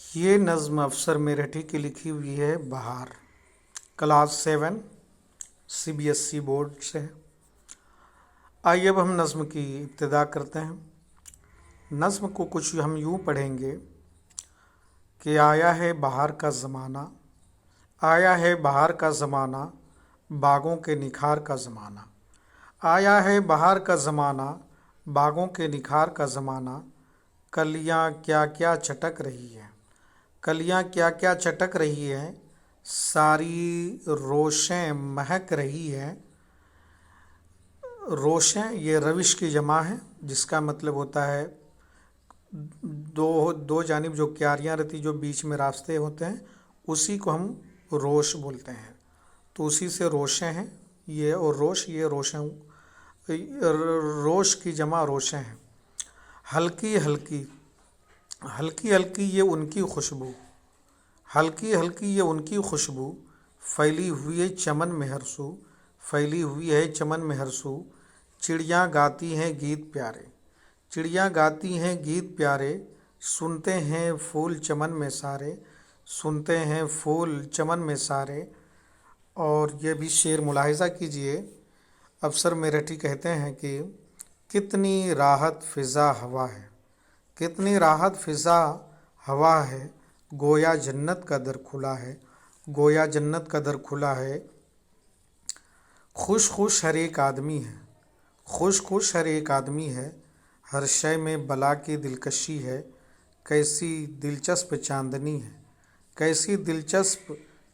یہ نظم افسر میرٹھی کی لکھی ہوئی ہے بہار، کلاس 7 CBSE بورڈ سے ہے۔ آئیے اب ہم نظم کی ابتدا کرتے ہیں۔ نظم کو کچھ ہم یوں پڑھیں گے کہ آیا ہے بہار کا زمانہ، آیا ہے بہار کا زمانہ، باغوں کے نکھار کا زمانہ۔ آیا ہے بہار کا زمانہ، باغوں کے نکھار کا زمانہ۔ کلیاں کیا کیا چٹک رہی ہیں، کلیاں کیا کیا چٹک رہی ہیں، ساری روشیں مہک رہی ہیں۔ روشیں یہ روش کی جمع ہے، جس کا مطلب ہوتا ہے دو جانب جو کیاریاں رہتی، جو بیچ میں راستے ہوتے ہیں، اسی کو ہم روش بولتے ہیں۔ تو اسی سے روشیں ہیں یہ، اور روش یہ روشیں، روش کی جمع روشیں ہیں۔ ہلکی ہلکی، ہلکی ہلکی یہ ان کی خوشبو، ہلکی ہلکی یہ ان کی خوشبو، پھیلی ہوئی ہے چمن میں ہر سو، پھیلی ہوئی ہے چمن میں ہر سو۔ چڑیاں گاتی ہیں گیت پیارے، چڑیاں گاتی ہیں گیت پیارے، سنتے ہیں پھول چمن میں سارے، سنتے ہیں پھول چمن میں سارے۔ اور یہ بھی شعر ملاحظہ کیجئے، افسر میرٹھی کہتے ہیں کہ کتنی راحت فضا ہوا ہے، کتنی راحت فضا ہوا ہے، گویا جنت کا در کھلا ہے، گویا جنت کا در کھلا ہے۔ خوش خوش ہر ایک آدمی ہے، خوش خوش ہر ایک آدمی ہے، ہر شے میں بلا کی دلکشی ہے۔ کیسی دلچسپ چاندنی ہے، کیسی دلچسپ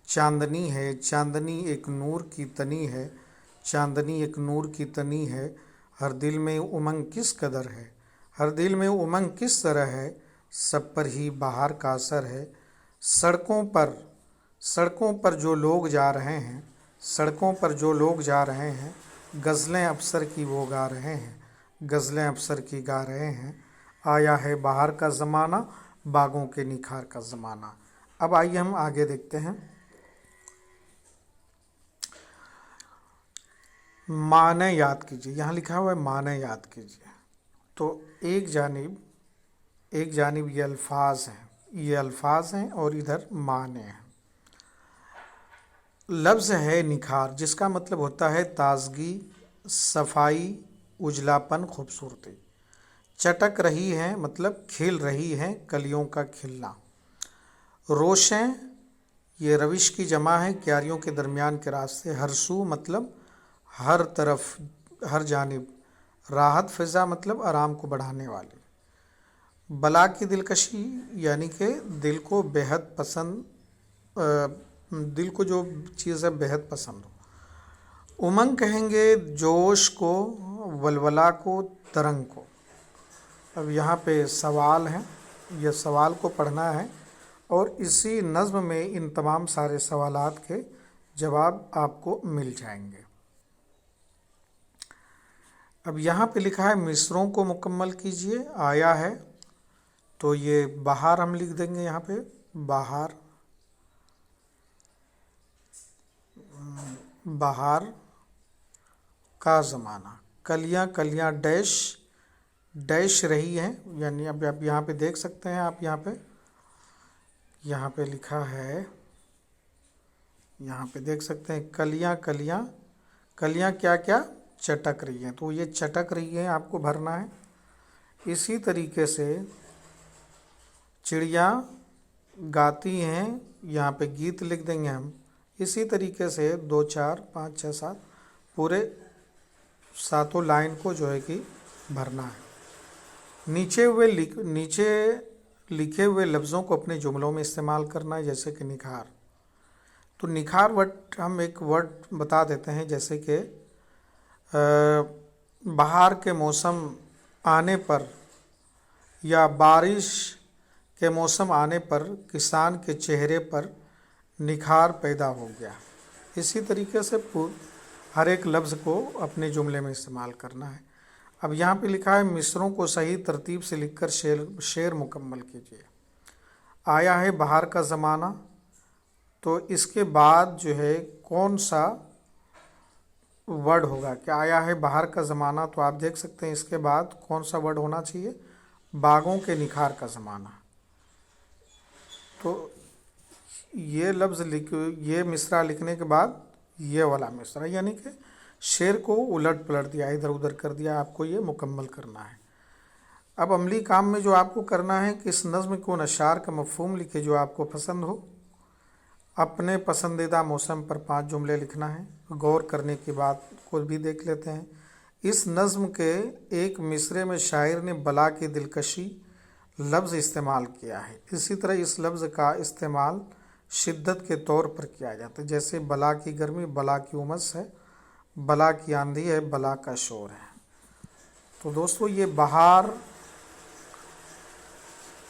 چاندنی ہے، چاندنی ایک نور کی تنی ہے، چاندنی ایک نور کی تنی ہے۔ ہر دل میں امنگ کس قدر ہے، ہر دل میں امنگ کس طرح ہے، سب پر ہی بہار کا اثر ہے۔ سڑکوں پر جو لوگ جا رہے ہیں، سڑکوں پر جو لوگ جا رہے ہیں، غزلیں افسر کی وہ گا رہے ہیں، غزلیں افسر کی گا رہے ہیں۔ آیا ہے بہار کا زمانہ، باغوں کے نکھار کا زمانہ۔ اب آئیے ہم آگے دیکھتے ہیں۔ معنی یاد کیجیے، یہاں لکھا ہوا ہے معنی یاد کیجیے۔ تو ایک جانب یہ الفاظ ہیں، یہ الفاظ ہیں، اور ادھر معنی ہیں۔ لفظ ہے نکھار، جس کا مطلب ہوتا ہے تازگی، صفائی، اجلاپن، خوبصورتی۔ چٹک رہی ہیں مطلب کھل رہی ہیں، کلیوں کا کھلنا۔ روشیں یہ روش کی جمع ہے، کیاریوں کے درمیان کے راستے۔ ہر سو مطلب ہر طرف، ہر جانب۔ راحت فضا مطلب آرام کو بڑھانے والی۔ بلا کی دلکشی یعنی کہ دل کو بےحد پسند، دل کو جو چیز ہے بےحد پسند ہو۔ امنگ کہیں گے جوش کو، ولولہ کو، ترنگ کو۔ اب یہاں پہ سوال ہے، یہ سوال کو پڑھنا ہے، اور اسی نظم میں ان تمام سارے سوالات کے جواب آپ کو مل جائیں گے۔ اب یہاں پہ لکھا ہے مصروں کو مکمل کیجئے۔ آیا ہے تو یہ بہار ہم لکھ دیں گے یہاں پہ، بہار، بہار کا زمانہ۔ کلیاں کلیاں ڈیش ڈیش رہی ہیں، یعنی اب آپ یہاں پہ دیکھ سکتے ہیں، آپ یہاں پہ لکھا ہے، یہاں پہ دیکھ سکتے ہیں کلیاں کلیاں، کلیاں کیا کیا چٹک رہی ہیں، تو یہ چٹک رہی ہیں آپ کو بھرنا ہے۔ اسی طریقے سے چڑیاں گاتی ہیں، یہاں پہ گیت لکھ دیں گے ہم۔ اسی طریقے سے 2 4 5 6 7 پورے ساتوں لائن کو جو ہے کہ بھرنا ہے۔ نیچے لکھے ہوئے لفظوں کو اپنے جملوں میں استعمال کرنا ہے، جیسے کہ نکھار۔ تو نکھار ورڈ ہم ایک ورڈ بتا دیتے ہیں، جیسے کہ بہار کے موسم آنے پر یا بارش کے موسم آنے پر کسان کے چہرے پر نکھار پیدا ہو گیا۔ اسی طریقے سے ہر ایک لفظ کو اپنے جملے میں استعمال کرنا ہے۔ اب یہاں پہ لکھا ہے مصروں کو صحیح ترتیب سے لکھ کر شعر مکمل کیجیے۔ آیا ہے بہار کا زمانہ، تو اس کے بعد جو ہے کون سا ورڈ ہوگا کہ آیا ہے بہار کا زمانہ، تو آپ دیکھ سکتے ہیں اس کے بعد کون سا ورڈ ہونا چاہیے، باغوں کے نکھار کا زمانہ۔ تو یہ لفظ یہ مصرع لکھنے کے بعد یہ والا مصرع، یعنی کہ شعر کو الٹ پلٹ دیا، ادھر ادھر کر دیا، آپ کو یہ مکمل کرنا ہے۔ اب عملی کام میں جو آپ کو کرنا ہے کہ اس نظم کو اشعار کا مفہوم لکھے جو آپ کو پسند ہو۔ اپنے پسندیدہ موسم پر 5 جملے لکھنا ہے۔ غور کرنے کی بات کو بھی دیکھ لیتے ہیں۔ اس نظم کے ایک مصرعے میں شاعر نے بلا کی دلکشی لفظ استعمال کیا ہے۔ اسی طرح اس لفظ کا استعمال شدت کے طور پر کیا جاتا ہے، جیسے بلا کی گرمی، بلا کی امس ہے، بلا کی آندھی ہے، بلا کا شور ہے۔ تو دوستو یہ بہار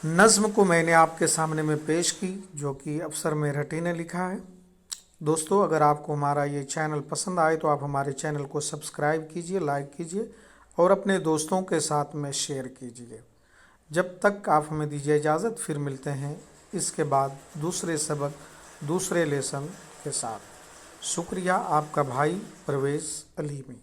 نظم کو میں نے آپ کے سامنے میں پیش کی، جو کہ افسر میرٹھی نے لکھا ہے۔ دوستو اگر آپ کو ہمارا یہ چینل پسند آئے تو آپ ہمارے چینل کو سبسکرائب کیجئے، لائک کیجئے اور اپنے دوستوں کے ساتھ میں شیئر کیجئے۔ جب تک آپ ہمیں دیجیے اجازت، پھر ملتے ہیں اس کے بعد دوسرے سبق، دوسرے لیسن کے ساتھ۔ شکریہ، آپ کا بھائی پرویز علیمی۔